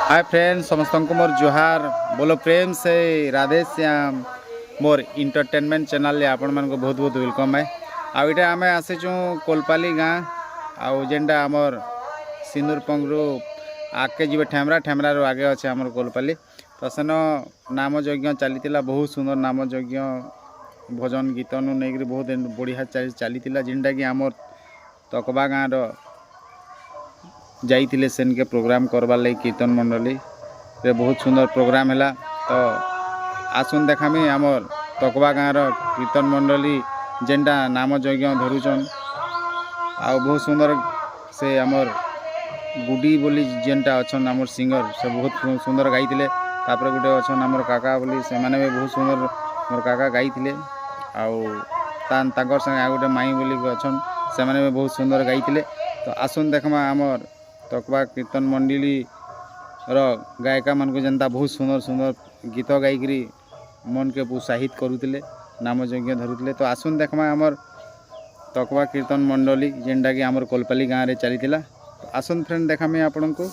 Hi friend समस्त को मोर जुहार बोलो प्रेम से राधे श्याम मोर इंटरटेनमेंट चैनल आपण मन को बहुत बहुत वेलकम है। आउ आम आसीचु कोलपाली गाँ आउ जेनटा आमर सिंदूर पंगरू आगे जी ठेमरा ठेमरा रू आगे अच्छे आमर कोलपाली तो सेन नाम यज्ञ चली बहुत सुंदर नाम यज्ञ भजन गीत नहीं बहुत बढ़िया चली जेनटा कि आमर तकबा गाँव जाइए सेन के प्रोग्राम करवार लगी कीर्तन मंडली रे बहुत सुंदर प्रोग्राम है। तो आसुन देखामी आमर तकबा गाँव कीर्तन मंडली जेनटा नाम यज्ञ धरुचन आ बहुत सुंदर से आमर गुडी बोली जेनटा अच्छा आमर सिंगर से बहुत सुंदर गाई गोटे अच्छा आमर काका बोली से माने भी बहुत सुंदर मोर काका गाई आउर संगे आ गोटे माई बोली अच्छन से माने भी बहुत सुंदर गाई। तो आसुन देखमा आमर तकबा कीर्तन मंडली गायिका मान को जनता बहुत सुंदर सुंदर गीत गायिकी मन के उत्साहित करुले नाम यज्ञ धरुले। तो आसुन देखमा आमर तकबा कीर्तन मंडली जेनटा कि आमर कोलपाली गाँव में चली। तो आसुन फ्रेंड देखामी आपण को।